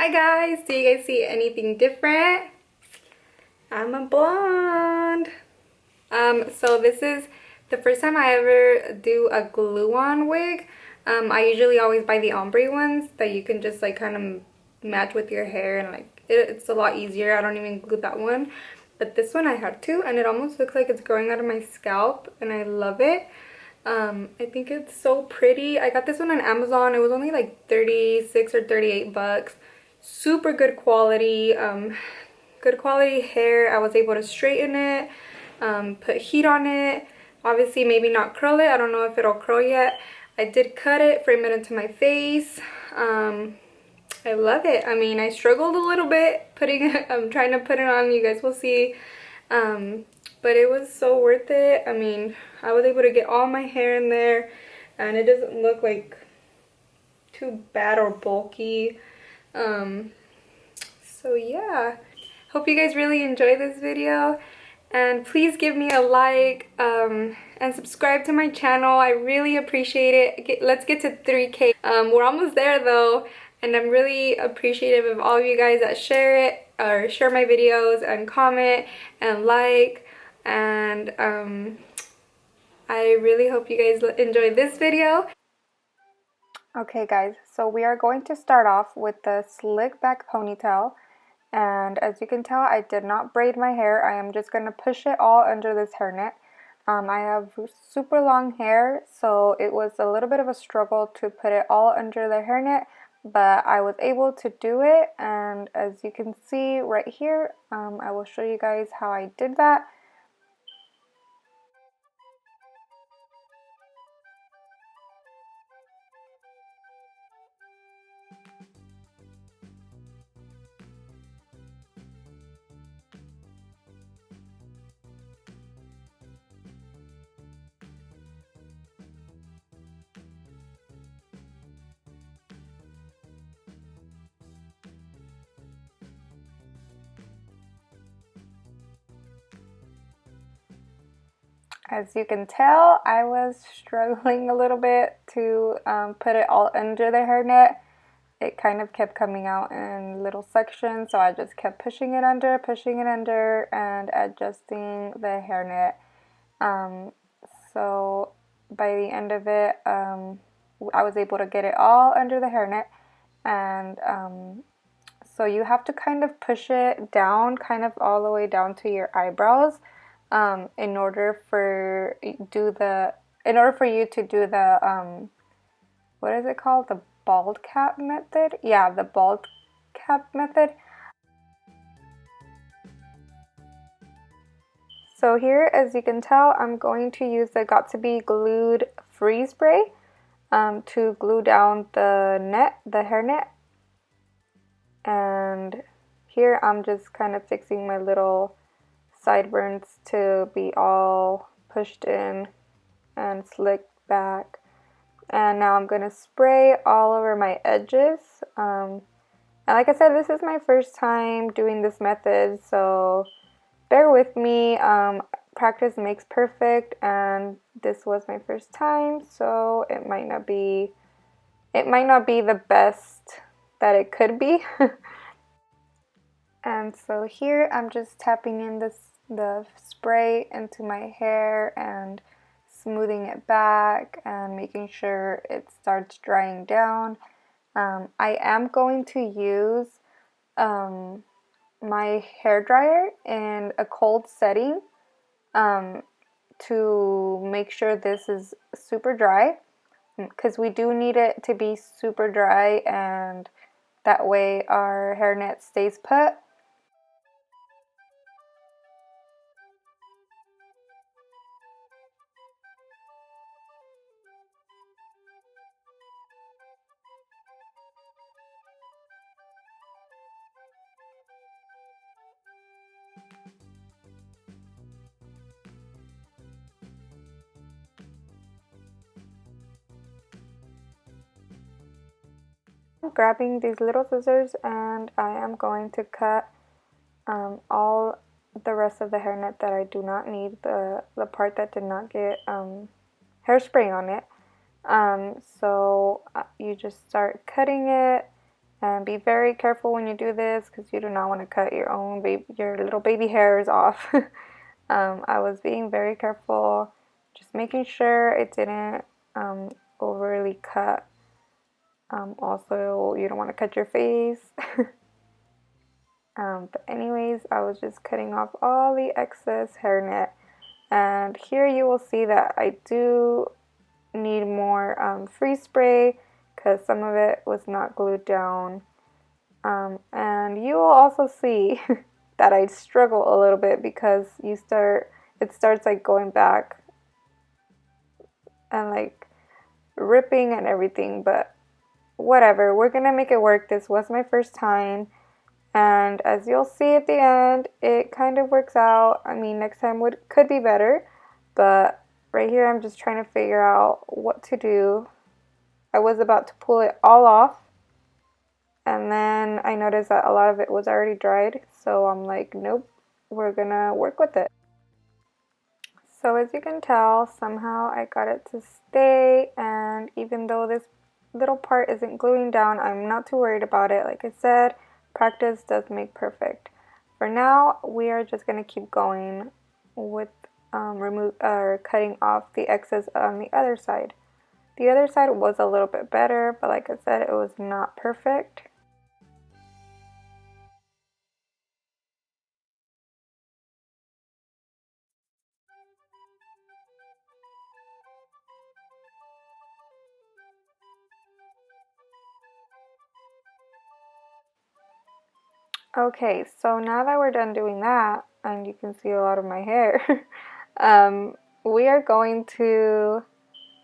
Hi guys, do you guys see anything different? I'm a blonde. So this is the first time I ever do a glue-on wig. I usually always buy the ombre ones that you can just like kind of match with your hair and like it's a lot easier. I don't even glue that one. But this one I had to, and it almost looks like it's growing out of my scalp and I love it. I think it's so pretty. I got this one on Amazon. It was only like 36 or 38 bucks. Super good quality. Good quality hair. I was able to straighten it, put heat on it. Obviously, maybe not curl it. I don't know if it'll curl yet. I did cut it, frame it into my face. I love it. I mean, I struggled a little bit putting it, I'm trying to put it on. You guys will see. But it was so worth it. I mean, I was able to get all my hair in there and it doesn't look like too bad or bulky. So yeah, hope you guys really enjoy this video and please give me a like and subscribe to my channel. I really appreciate it. Let's get to 3K. We're almost there though, and I'm really appreciative of all of you guys that share it or share my videos and comment and like, and I really hope you guys enjoy this video. Okay guys, so we are going to start off with the slick back ponytail. And as you can tell, I did not braid my hair. I am just going to push it all under this hairnet. I have super long hair, so it was a little bit of a struggle to put it all under the hairnet, but I was able to do it. And as you can see right here, I will show you guys how I did that. As you can tell, I was struggling a little bit to put it all under the hairnet. It kind of kept coming out in little sections, so I just kept pushing it under, and adjusting the hairnet. So by the end of it, I was able to get it all under the hairnet, and so you have to kind of push it down, kind of all the way down to your eyebrows, in order for you to do the what is it called? The bald cap method? Yeah, the bald cap method. So here, as you can tell, I'm going to use the Got2b Glued Freeze Spray to glue down the hairnet. And here I'm just kind of fixing my little sideburns to be all pushed in and slicked back. And now I'm going to spray all over my edges. And like I said, this is my first time doing this method, so bear with me. Practice makes perfect, and this was my first time, so it might not be the best that it could be. And so here I'm just tapping in the spray into my hair and smoothing it back and making sure it starts drying down. I am going to use my hair dryer in a cold setting to make sure this is super dry, because we do need it to be super dry, and that way our hairnet stays put. I'm grabbing these little scissors and I am going to cut all the rest of the hairnet that I do not need, the part that did not get hairspray on it. So you just start cutting it And be very careful when you do this because you do not want to cut your little baby hairs off. I was being very careful, just making sure it didn't overly cut. Also, you don't want to cut your face. But anyways, I was just cutting off all the excess hairnet. And here you will see that I do need more freeze spray because some of it was not glued down. And you will also see that I struggle a little bit because it starts like going back and like ripping and everything, but whatever, we're gonna make it work. This was my first time, and as you'll see at the end, it kind of works out. I mean, next time could be better, but right here I'm just trying to figure out what to do. I was about to pull it all off, and then I noticed that a lot of it was already dried, so I'm like, nope, we're gonna work with it. So as you can tell, somehow I got it to stay, and even though this little part isn't gluing down, I'm not too worried about it. Like I said, practice does make perfect. For now, we are just going to keep going with cutting off the excess on the other side. The other side was a little bit better, but like I said, it was not perfect. Okay, so now that we're done doing that, and you can see a lot of my hair, we are going to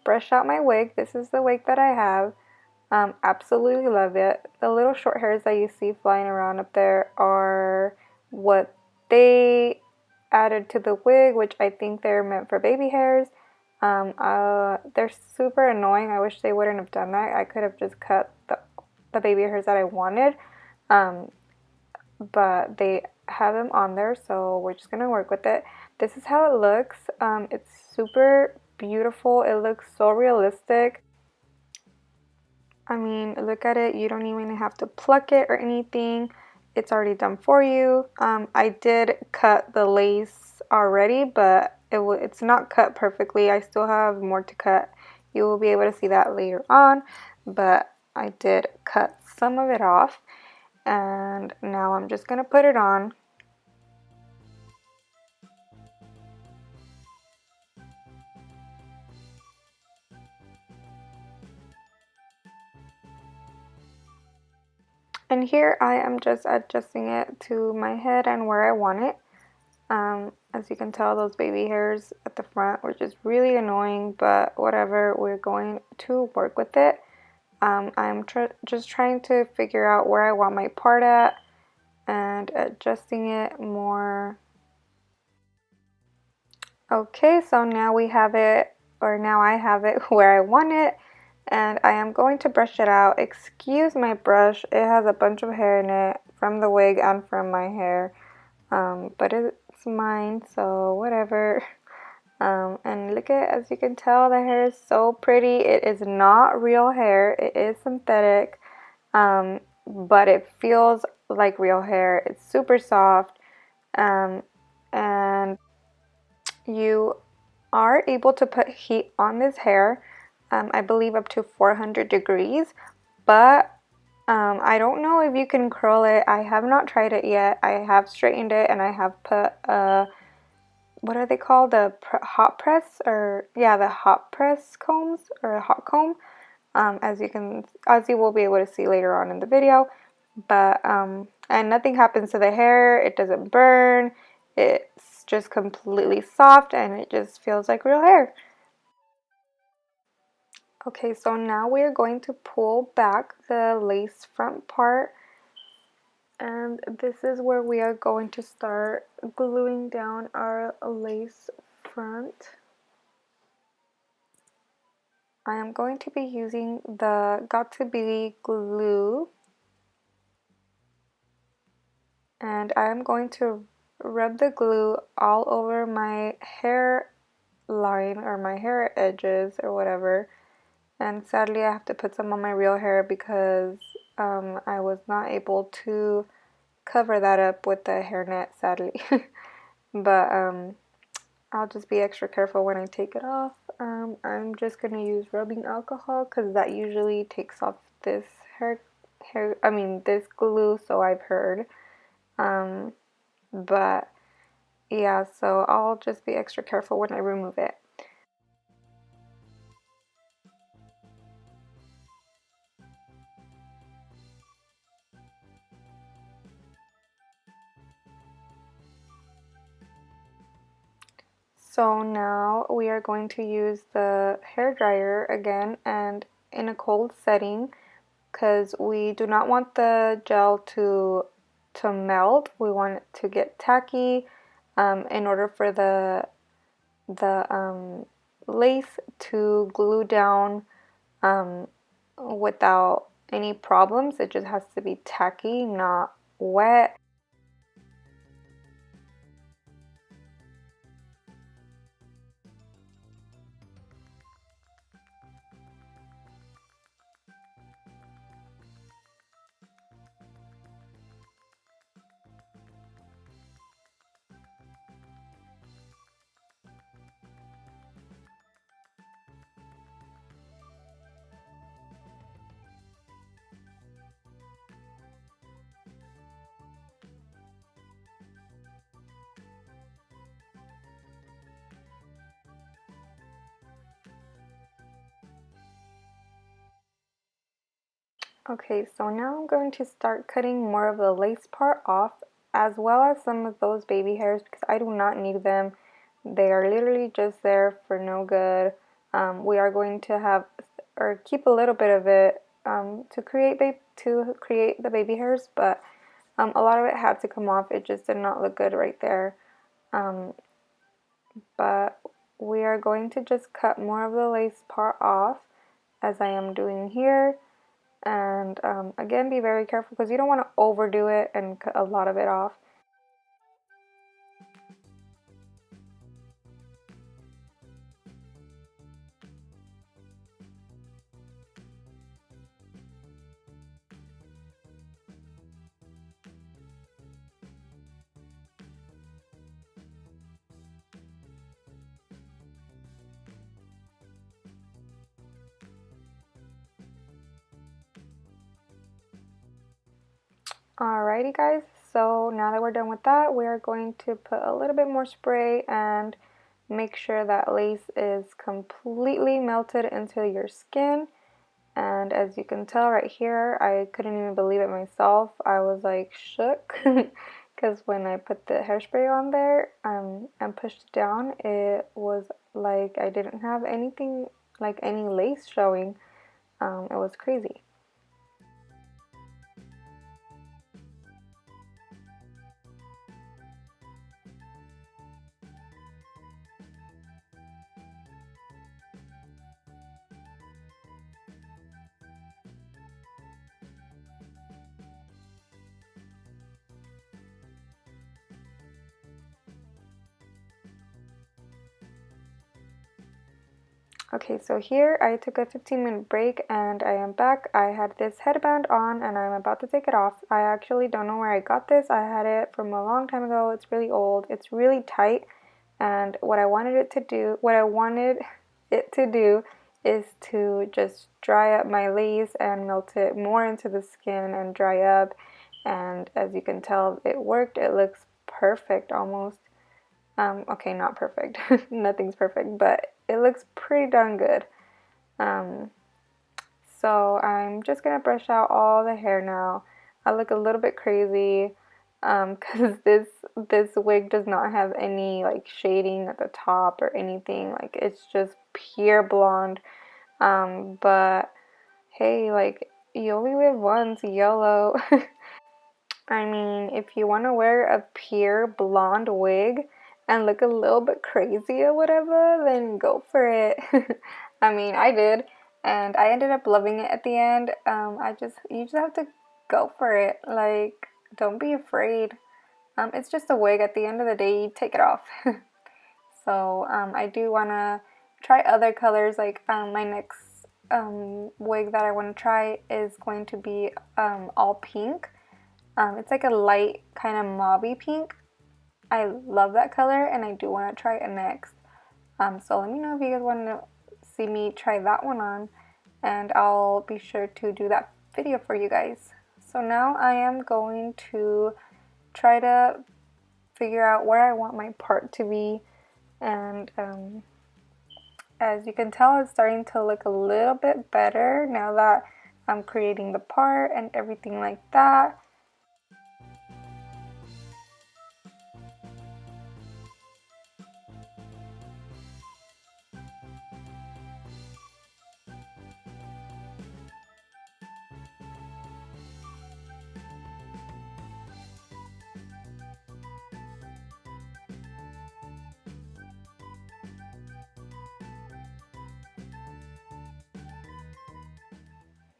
brush out my wig. This is the wig that I have. Absolutely love it. The little short hairs that you see flying around up there are what they added to the wig, which I think they're meant for baby hairs. They're super annoying. I wish they wouldn't have done that. I could have just cut the baby hairs that I wanted. Um, but they have them on there, so we're just gonna work with it. This is how it looks. It's super beautiful. It looks so realistic. I mean, look at it. You don't even have to pluck it or anything. It's already done for you. I did cut the lace already, but it's not cut perfectly. I still have more to cut. You will be able to see that later on, but I did cut some of it off. And now I'm just gonna put it on. And here I am just adjusting it to my head and where I want it. As you can tell, those baby hairs at the front were just really annoying, but whatever, we're going to work with it. I'm just trying to figure out where I want my part at and adjusting it more. Okay, so now we have it, or now I have it where I want it, and I am going to brush it out. Excuse my brush, it has a bunch of hair in it from the wig and from my hair, but it's mine, so whatever. And look at, as you can tell, the hair is so pretty. It is not real hair, it is synthetic, but it feels like real hair. It's super soft, and you are able to put heat on this hair, I believe up to 400 degrees, but I don't know if you can curl it. I have not tried it yet. I have straightened it and I have put what are they called? The hot press, or yeah, the hot press combs, or a hot comb, as you will be able to see later on in the video. But and nothing happens to the hair. It doesn't burn. It's just completely soft and it just feels like real hair. Okay, so now we are going to pull back the lace front part, and this is where we are going to start gluing down our lace front. I am going to be using the Got2b glue, and I am going to rub the glue all over my hair line or my hair edges or whatever. And sadly I have to put some on my real hair because I was not able to cover that up with the hairnet, sadly. But I'll just be extra careful when I take it off. I'm just gonna use rubbing alcohol because that usually takes off this this glue, so I've heard. Um, but yeah, so I'll just be extra careful when I remove it. So now we are going to use the hair dryer again and in a cold setting because we do not want the gel to melt. We want it to get tacky in order for the lace to glue down um, without any problems. It just has to be tacky, not wet. Okay, so now I'm going to start cutting more of the lace part off as well as some of those baby hairs because I do not need them. They are literally just there for no good. We are going to have or keep a little bit of it to create the baby hairs, but a lot of it had to come off. It just did not look good right there. Um, but we are going to just cut more of the lace part off as I am doing here. And again, be very careful because you don't want to overdo it and cut a lot of it off. Alrighty guys, so now that we're done with that, we are going to put a little bit more spray and make sure that lace is completely melted into your skin. And as you can tell right here, I couldn't even believe it myself. I was like shook because when I put the hairspray on there and pushed it down, it was like I didn't have anything, like any lace showing. It was crazy. Okay, so here I took a 15-minute break and I am back. I had this headband on and I'm about to take it off. I actually don't know where I got this. I had it from a long time ago. It's really old. It's really tight. And what I wanted it to do is to just dry up my lace and melt it more into the skin and dry up. And as you can tell, it worked. It looks perfect almost. Okay, not perfect. Nothing's perfect, but it looks pretty darn good. Um, so I'm just gonna brush out all the hair now. I look a little bit crazy because this wig does not have any like shading at the top or anything. Like it's just pure blonde. But hey, like you only live once, YOLO. I mean, if you want to wear a pure blonde wig and look a little bit crazy or whatever, then go for it. I mean, I did, and I ended up loving it at the end. You just have to go for it. Like, don't be afraid. It's just a wig. At the end of the day, you take it off. So, I do want to try other colors. Like, my next wig that I want to try is going to be all pink. It's like a light kind of mauvey pink. I love that color and I do want to try it next. So let me know if you guys want to see me try that one on, and I'll be sure to do that video for you guys. So now I am going to try to figure out where I want my part to be, and as you can tell, it's starting to look a little bit better now that I'm creating the part and everything like that.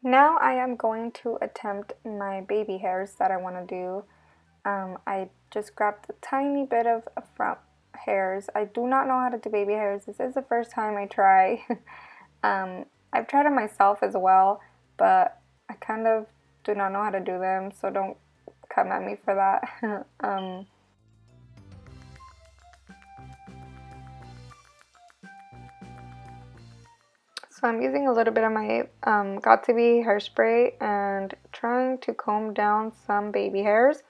Now I am going to attempt my baby hairs that I want to do. I just grabbed a tiny bit of front hairs. I do not know how to do baby hairs. This is the first time I try. I've tried it myself as well, but I kind of do not know how to do them, so don't come at me for that. So I'm using a little bit of my Got2b hairspray and trying to comb down some baby hairs,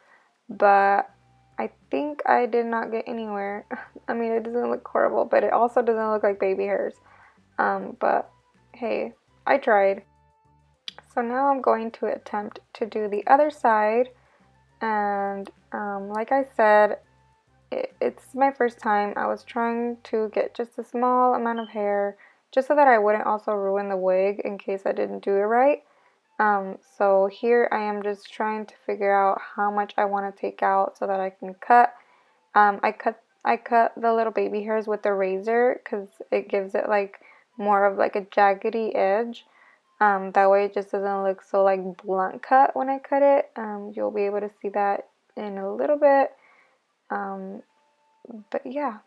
but I think I did not get anywhere. I mean, it doesn't look horrible, but it also doesn't look like baby hairs. But hey, I tried. So now I'm going to attempt to do the other side, and like I said, it's my first time. I was trying to get just a small amount of hair just so that I wouldn't also ruin the wig in case I didn't do it right. So here I am just trying to figure out how much I want to take out so that I can cut. I cut the little baby hairs with the razor because it gives it like more of like a jaggedy edge. That way it just doesn't look so like blunt cut when I cut it. You'll be able to see that in a little bit. But yeah.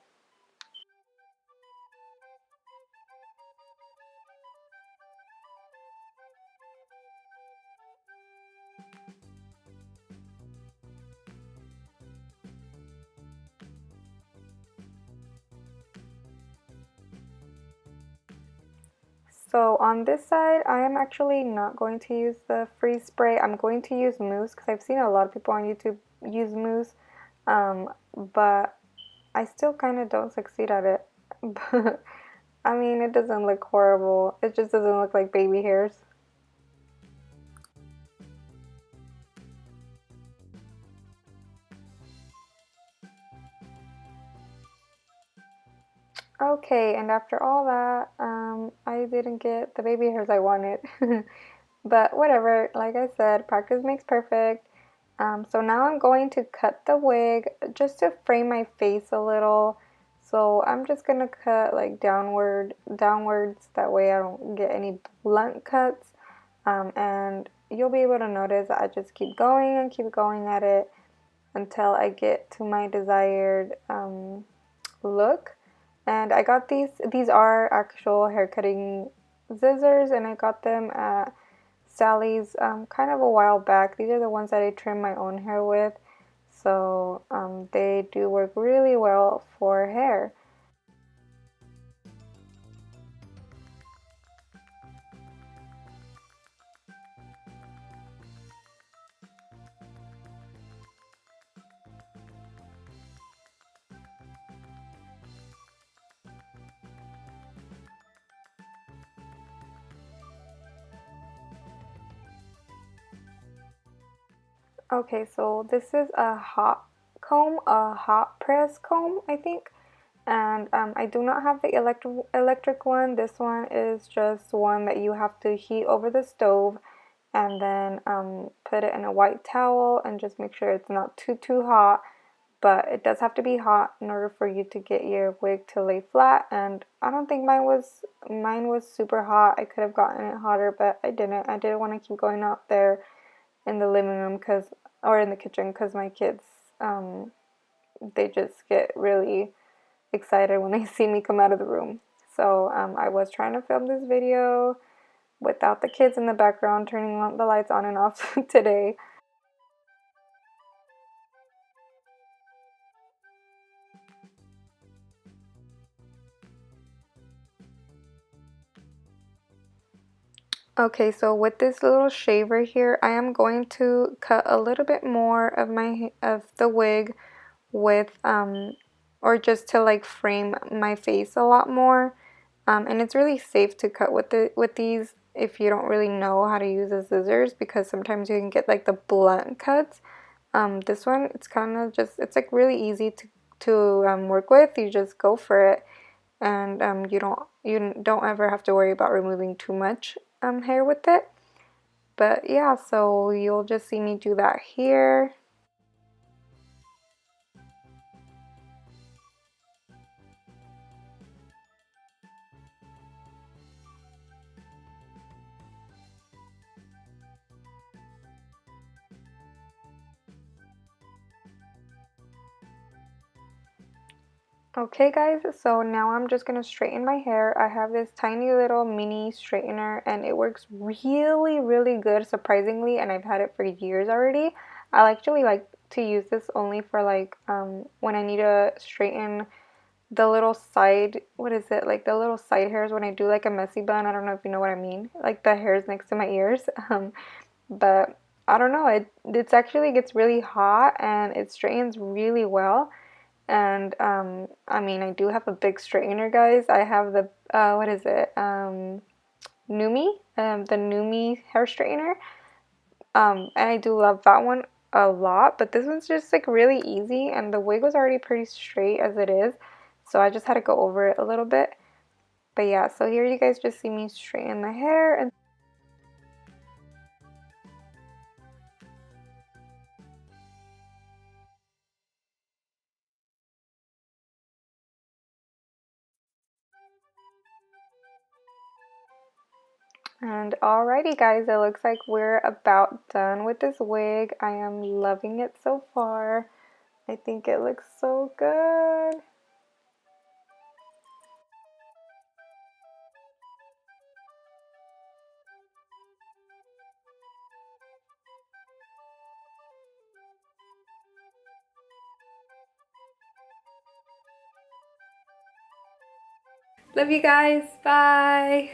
So on this side, I am actually not going to use the freeze spray. I'm going to use mousse because I've seen a lot of people on YouTube use mousse, but I still kind of don't succeed at it. But I mean, it doesn't look horrible. It just doesn't look like baby hairs. Okay, and after all that, I didn't get the baby hairs I wanted. But whatever, like I said, practice makes perfect. So now I'm going to cut the wig just to frame my face a little. So I'm just gonna cut like downwards, that way I don't get any blunt cuts. And you'll be able to notice I just keep going and keep going at it until I get to my desired look. And I got these are actual hair cutting scissors, and I got them at Sally's kind of a while back. These are the ones that I trim my own hair with, so they do work really well for hair. Okay, so this is a hot comb, a hot press comb, I think. And I do not have the electric one. This one is just one that you have to heat over the stove and then put it in a white towel and just make sure it's not too hot. But it does have to be hot in order for you to get your wig to lay flat. And I don't think mine was super hot. I could have gotten it hotter, but I didn't. I didn't want to keep going out there in the living room or in the kitchen because my kids they just get really excited when they see me come out of the room. So I was trying to film this video without the kids in the background turning the lights on and off today. Okay, so with this little shaver here, I am going to cut a little bit more of the wig with or just to like frame my face a lot more. And it's really safe to cut with these if you don't really know how to use the scissors, because sometimes you can get like the blunt cuts. This one, it's kind of just, it's like really easy to work with. You just go for it, and you don't ever have to worry about removing too much hair with it. But yeah, so you'll just see me do that here. Okay guys, so now I'm just gonna straighten my hair. I have this tiny little mini straightener and it works really good, surprisingly, and I've had it for years already. I actually like to use this only for like when I need to straighten the little side, what is it, like the little side hairs when I do like a messy bun. I don't know if you know what I mean, like the hairs next to my ears. But I don't know, it's actually gets really hot and it straightens really well. And I mean, I do have a big straightener, guys. I have the what is it? Numi, the Numi hair straightener. And I do love that one a lot, but this one's just like really easy, and the wig was already pretty straight as it is, so I just had to go over it a little bit. But yeah, so here you guys just see me straighten the hair. And alrighty guys, it looks like we're about done with this wig. I am loving it so far. I think it looks so good. Love you guys. Bye.